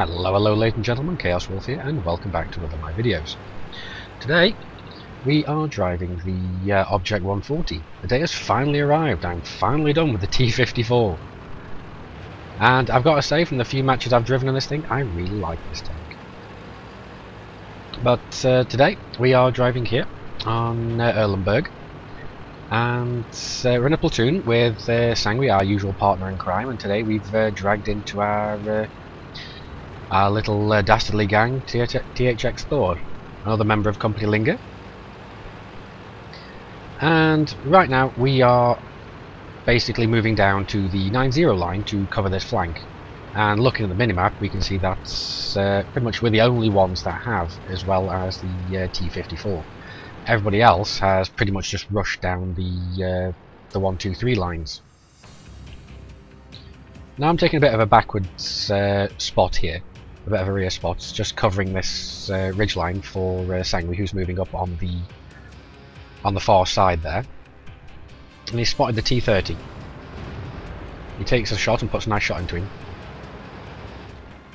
Hello ladies and gentlemen, ChaosWulff here, and welcome back to another of my videos. Today, we are driving the Object 140. The day has finally arrived. I'm finally done with the T-54. And I've got to say, from the few matches I've driven on this thing, I really like this tank. But today, we are driving here on Erlenberg. And we're in a platoon with Sangui, our usual partner in crime, and today we've dragged into our little dastardly gang, THX Thor, another member of Company Linger. And right now we are basically moving down to the 9-0 line to cover this flank. And looking at the minimap, we can see that's pretty much we're the only ones that have, as well as the T-54. Everybody else has pretty much just rushed down the 1-2-3 lines. Now I'm taking a bit of a backwards spot here, a bit of a rear spot, just covering this ridge line for Sangui, who's moving up on the far side there. And he's spotted the T-30. He takes a shot and puts a nice shot into him.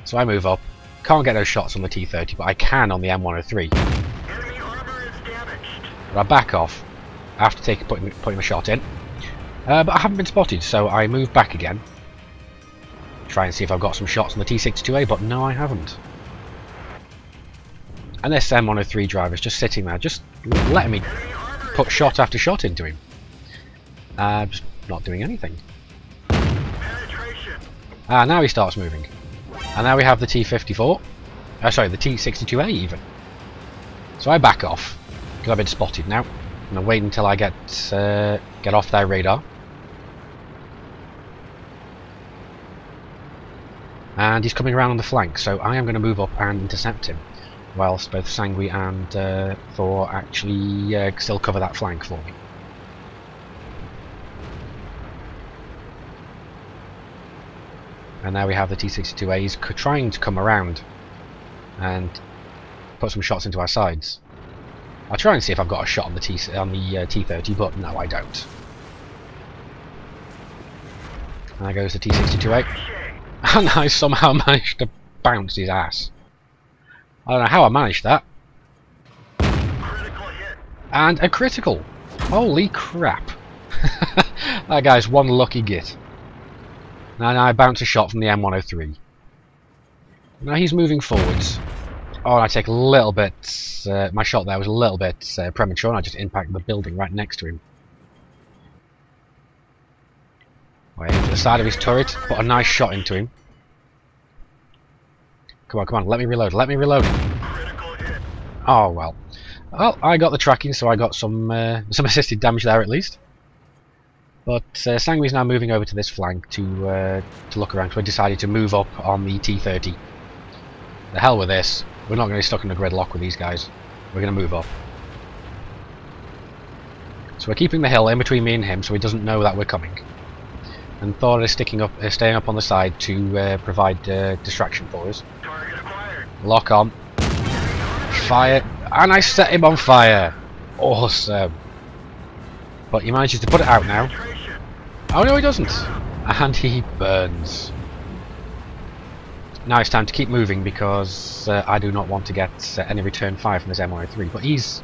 So I move up. Can't get those shots on the T-30, but I can on the M103. I back off after putting a shot in, but I haven't been spotted, so I move back again. Try and see if I've got some shots on the T-62A, but no, I haven't. And this M103 driver is just sitting there, just letting me put shot after shot into him. Just not doing anything. Now he starts moving, and now we have the T-54. Sorry, the T-62A even. So I back off. Because I've been spotted now. I'm going to wait until I get off their radar. And he's coming around on the flank, so I am going to move up and intercept him, whilst both Sangui and Thor actually still cover that flank for me. And now we have the T-62As trying to come around and put some shots into our sides. I'll try and see if I've got a shot on the T-30, but no, I don't. And there goes the T-62A, and I somehow managed to bounce his ass. I don't know how I managed that. And a critical! Holy crap! That guy's one lucky git. Now I bounce a shot from the M103. Now he's moving forwards. Oh, and I take a little bit. My shot there was a little bit premature, and I just impacted the building right next to him. I aim for the side of his turret, put a nice shot into him. Come on, let me reload, Oh well. Well, I got the tracking, so I got some assisted damage there at least. But Sangui's now moving over to this flank to look around, so I decided to move up on the T-30. The hell with this. We're not going to be stuck in a gridlock with these guys. We're going to move up. So we're keeping the hill in between me and him, so he doesn't know that we're coming. And Thor is staying up on the side to provide distraction for us. Lock on. Fire. And I set him on fire. Awesome. But he manages to put it out now. Oh no, he doesn't. And he burns. Now it's time to keep moving because I do not want to get any return fire from this M103. But he's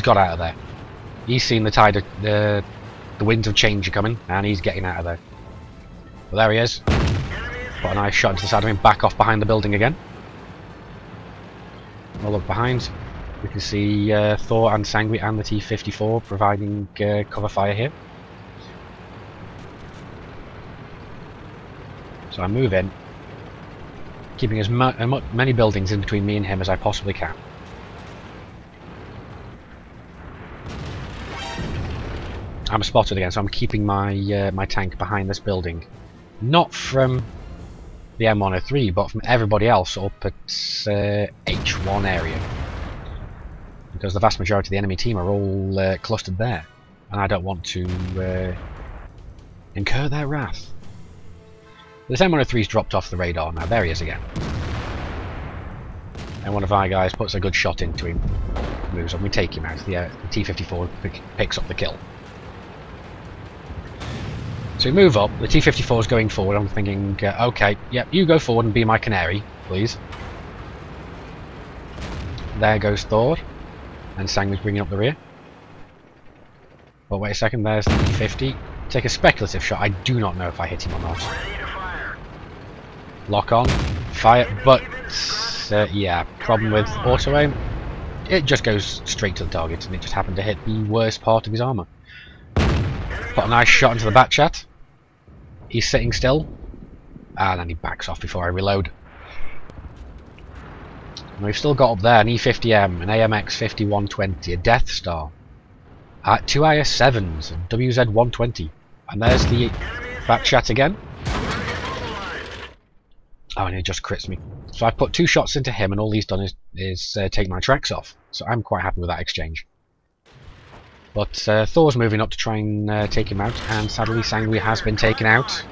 got out of there. He's seen the tide of the winds of change are coming, and he's getting out of there. Well, there he is. Put a nice shot into the side of him. Back off behind the building again. We'll look behind. We can see Thor and Sangui and the T-54 providing cover fire here. So I move in, keeping as many buildings in between me and him as I possibly can. I'm spotted again, so I'm keeping my my tank behind this building. Not from the M103, but from everybody else up at H1 area. Because the vast majority of the enemy team are all clustered there. And I don't want to incur their wrath. This M103's dropped off the radar now. There he is again. And one of our guys puts a good shot into him. Moves on. We take him out. The T-54 picks up the kill. So we move up, the T-54 is going forward, I'm thinking, okay, yep, you go forward and be my canary, please. There goes Thor, and Sang is bringing up the rear. But wait a second, there's the T-50. Take a speculative shot, I do not know if I hit him or not. Lock on, fire, but yeah, problem with auto aim, it just goes straight to the target, and it just happened to hit the worst part of his armour. Put a nice shot into the bat chat. He's sitting still, and then he backs off before I reload. And we've still got up there an E50M, an AMX 5120, a Death Star, 2 IS-7s, a WZ-120, and there's the bat chat again. Oh, and he just crits me. So I put 2 shots into him, and all he's done is take my tracks off. So I'm quite happy with that exchange. But Thor's moving up to try and take him out, and sadly Sangui has been taken out.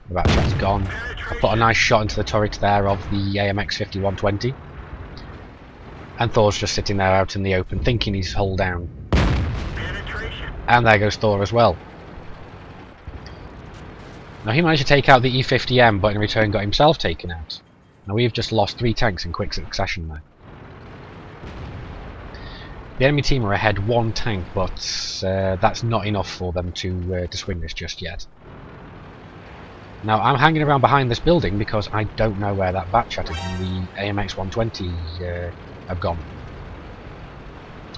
The bat chat's gone. I put a nice shot into the turret there of the AMX 5120. And Thor's just sitting there out in the open, thinking he's hull down. And there goes Thor as well. Now he managed to take out the E50M, but in return got himself taken out. Now we've just lost 3 tanks in quick succession there. The enemy team are ahead 1 tank, but that's not enough for them to swing this just yet. Now I'm hanging around behind this building because I don't know where that bat chat and the AMX 120 have gone.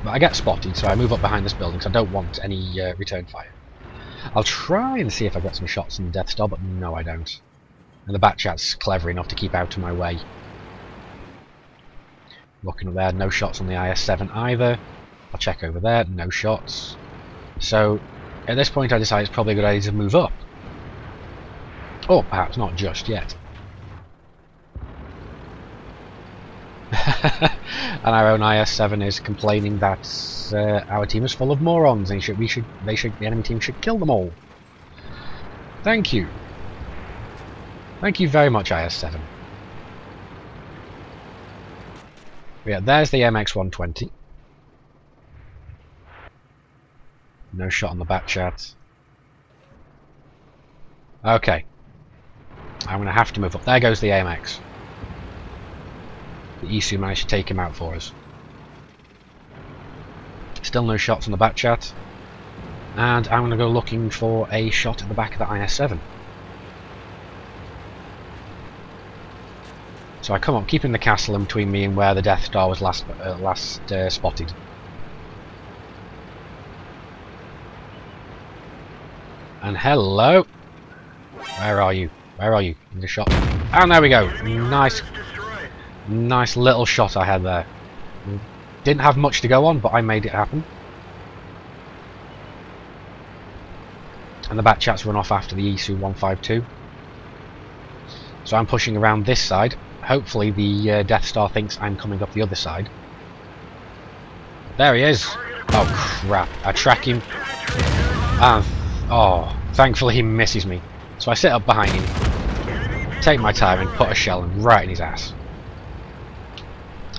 But I get spotted, so I move up behind this building because I don't want any return fire. I'll try and see if I get some shots in the Death Star, but no I don't. And the bat chat's clever enough to keep out of my way. Looking up there, no shots on the IS-7 either. I'll check over there, no shots. So at this point I decide it's probably a good idea to move up. Or perhaps not just yet. And our own IS-7 is complaining that our team is full of morons and the enemy team should kill them all. Thank you. Thank you very much, IS-7. Yeah, there's the MX-120. No shot on the bat chat. Okay. I'm going to have to move up. There goes the AMX. The Isu managed to take him out for us. Still no shots on the bat chat. And I'm going to go looking for a shot at the back of the IS-7. So I come up, keeping the castle in between me and where the Death Star was last spotted. And hello! Where are you? Where are you? In the shot. And there we go! Nice little shot I had there. Didn't have much to go on, but I made it happen. And the bat chat's run off after the Isu 152. So I'm pushing around this side. Hopefully the Death Star thinks I'm coming up the other side. There he is! Oh crap, I track him. And, oh, thankfully he misses me. So I sit up behind him, take my time and put a shell right in his ass.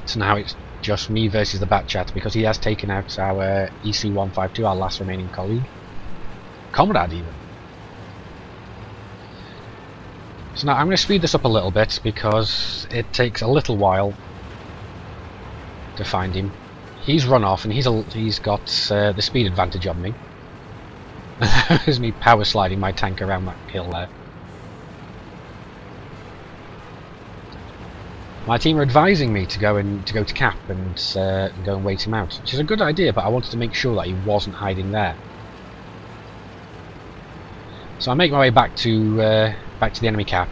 So now it's just me versus the bat chat because he has taken out our EC-152, our last remaining colleague. Comrade even. So now I'm going to speed this up a little bit because it takes a little while to find him. He's run off and he's got the speed advantage on me. There's me power sliding my tank around that hill there. My team are advising me to go to cap and go and wait him out, which is a good idea, but I wanted to make sure that he wasn't hiding there. So I make my way back to the enemy cap.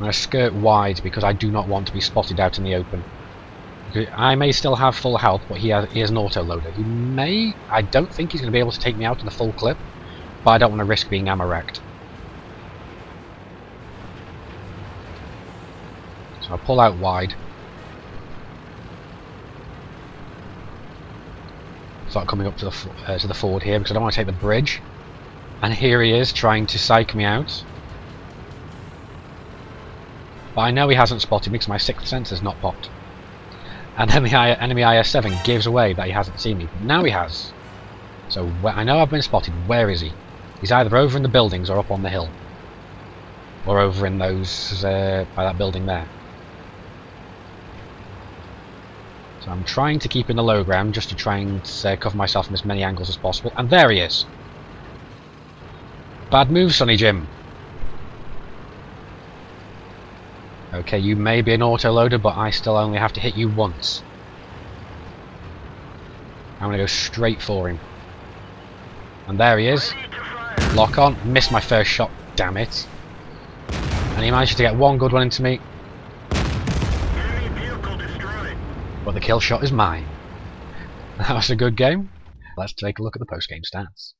I skirt wide because I do not want to be spotted out in the open. I may still have full health, but he has an auto-loader. I don't think he's going to be able to take me out in a full clip, but I don't want to risk being ammo wrecked. So I pull out wide. Start coming up to the forward here because I don't want to take the bridge. And here he is trying to psych me out. But I know he hasn't spotted me because my 6th sense has not popped. And then the enemy IS-7 gives away that he hasn't seen me. But now he has. So I know I've been spotted. Where is he? He's either over in the buildings or up on the hill. Or over in those, by that building there. So I'm trying to keep in the low ground just to try and cover myself from as many angles as possible. And there he is! Bad move, Sonny Jim. Okay, you may be an auto-loader, but I still only have to hit you once. I'm going to go straight for him. And there he is. Lock on. Missed my first shot, damn it. And he managed to get one good one into me. But the kill shot is mine. That was a good game. Let's take a look at the post-game stats.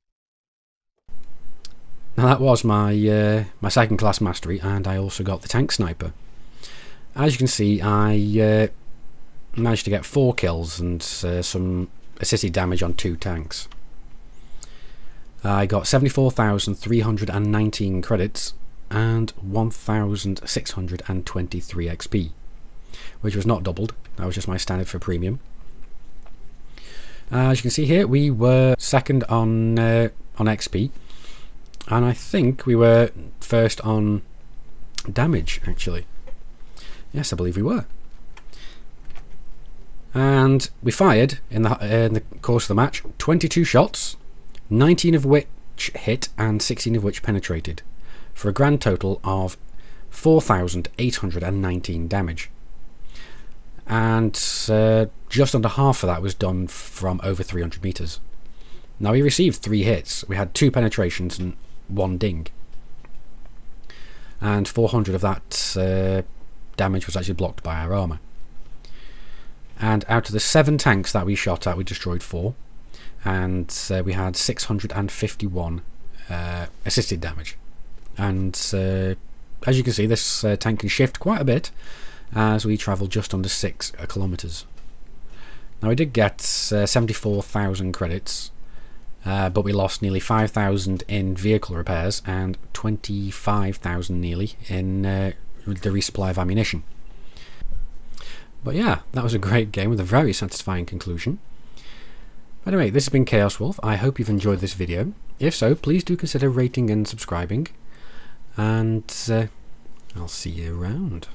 Now that was my my second class mastery, and I also got the tank sniper. As you can see, I managed to get 4 kills and some assisted damage on 2 tanks. I got 74,319 credits and 1,623 XP, which was not doubled. That was just my standard for premium. As you can see here, we were second on XP, and I think we were first on damage, actually. Yes, I believe we were. And we fired in the course of the match 22 shots, 19 of which hit and 16 of which penetrated, for a grand total of 4,819 damage. And just under half of that was done from over 300 meters. Now we received 3 hits. We had 2 penetrations and 1 ding. And 400 of that damage was actually blocked by our armour. And out of the 7 tanks that we shot at, we destroyed 4. And we had 651 assisted damage. And as you can see, this tank can shift quite a bit as we travel just under 6 kilometers. Now we did get 74,000 credits, but we lost nearly 5,000 in vehicle repairs and 25,000 nearly in the resupply of ammunition. But yeah, that was a great game with a very satisfying conclusion. Anyway, this has been ChaosWulff. I hope you've enjoyed this video. If so, please do consider rating and subscribing. And I'll see you around.